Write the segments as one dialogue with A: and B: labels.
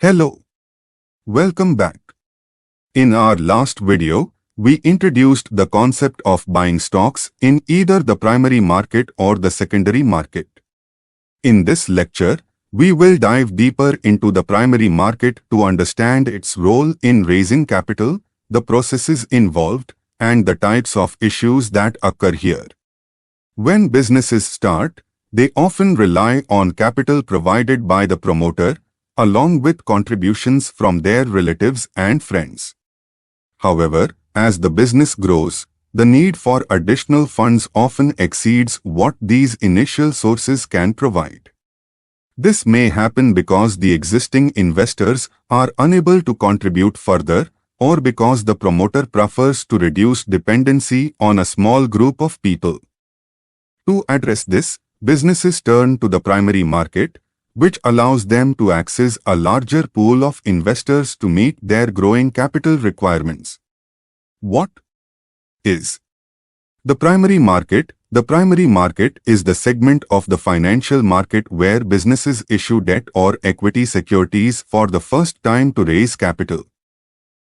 A: Hello, welcome back. In our last video, we introduced the concept of buying stocks in either the primary market or the secondary market. In this lecture, we will dive deeper into the primary market to understand its role in raising capital, the processes involved, and the types of issues that occur here. When businesses start, they often rely on capital provided by the promoter, along with contributions from their relatives and friends. However, as the business grows, the need for additional funds often exceeds what these initial sources can provide. This may happen because the existing investors are unable to contribute further, or because the promoter prefers to reduce dependency on a small group of people. To address this, businesses turn to the primary market, which allows them to access a larger pool of investors to meet their growing capital requirements. What is the primary market? The primary market is the segment of the financial market where businesses issue debt or equity securities for the first time to raise capital.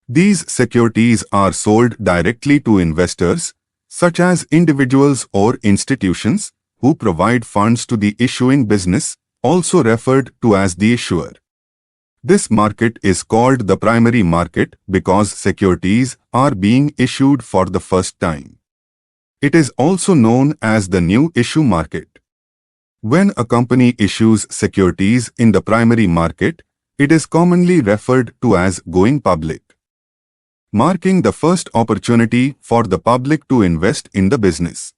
A: These securities are sold directly to investors, such as individuals or institutions, who provide funds to the issuing business, also referred to as the issuer. This market is called the primary market because securities are being issued for the first time. It is also known as the new issue market. When a company issues securities in the primary market, it is commonly referred to as going public, marking the first opportunity for the public to invest in the business.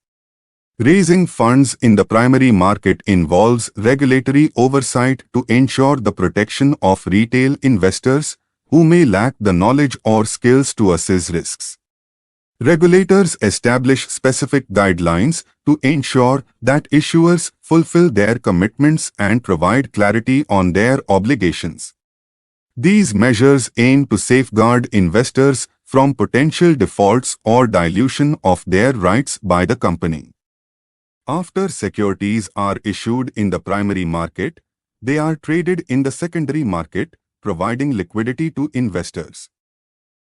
A: Raising funds in the primary market involves regulatory oversight to ensure the protection of retail investors who may lack the knowledge or skills to assess risks. Regulators establish specific guidelines to ensure that issuers fulfill their commitments and provide clarity on their obligations. These measures aim to safeguard investors from potential defaults or dilution of their rights by the company. After securities are issued in the primary market, they are traded in the secondary market, providing liquidity to investors.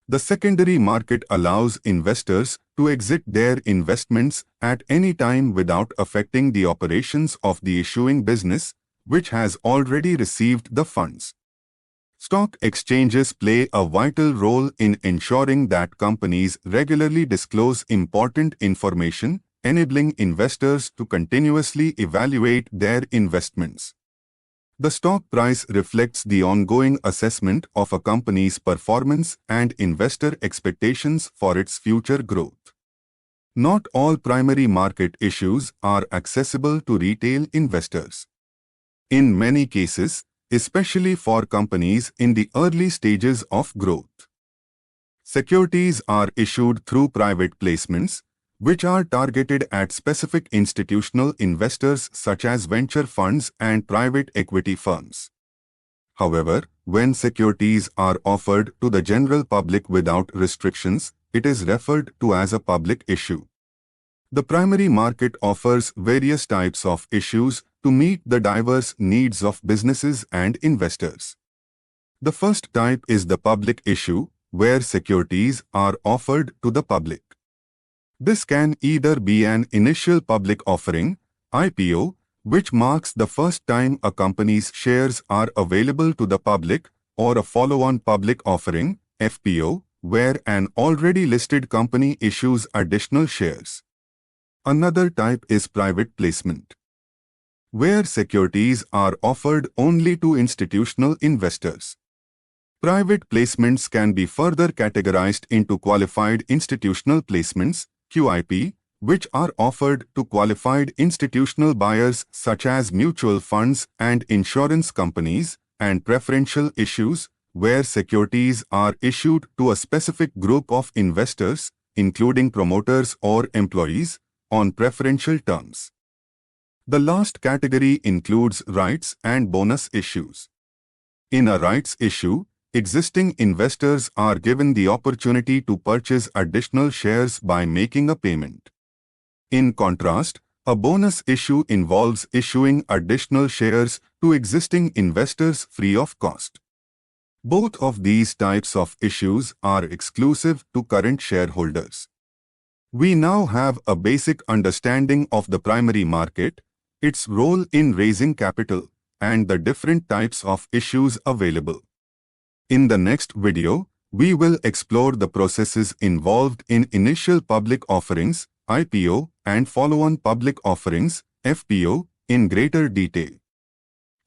A: The secondary market allows investors to exit their investments at any time without affecting the operations of the issuing business, which has already received the funds. Stock exchanges play a vital role in ensuring that companies regularly disclose important information, enabling investors to continuously evaluate their investments. The stock price reflects the ongoing assessment of a company's performance and investor expectations for its future growth. Not all primary market issues are accessible to retail investors. In many cases, especially for companies in the early stages of growth, securities are issued through private placements, which are targeted at specific institutional investors such as venture funds and private equity firms. However, when securities are offered to the general public without restrictions, it is referred to as a public issue. The primary market offers various types of issues to meet the diverse needs of businesses and investors. The first type is the public issue, where securities are offered to the public. This can either be an initial public offering, IPO, which marks the first time a company's shares are available to the public, or a follow-on public offering, FPO, where an already listed company issues additional shares. Another type is private placement, where securities are offered only to institutional investors. Private placements can be further categorized into qualified institutional placements, QIP, which are offered to qualified institutional buyers such as mutual funds and insurance companies, and preferential issues, where securities are issued to a specific group of investors, including promoters or employees, on preferential terms. The last category includes rights and bonus issues. In a rights issue, existing investors are given the opportunity to purchase additional shares by making a payment. In contrast, a bonus issue involves issuing additional shares to existing investors free of cost. Both of these types of issues are exclusive to current shareholders. We now have a basic understanding of the primary market, its role in raising capital, and the different types of issues available. In the next video, we will explore the processes involved in initial public offerings, IPO, and follow-on public offerings, FPO, in greater detail.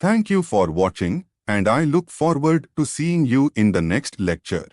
A: Thank you for watching, and I look forward to seeing you in the next lecture.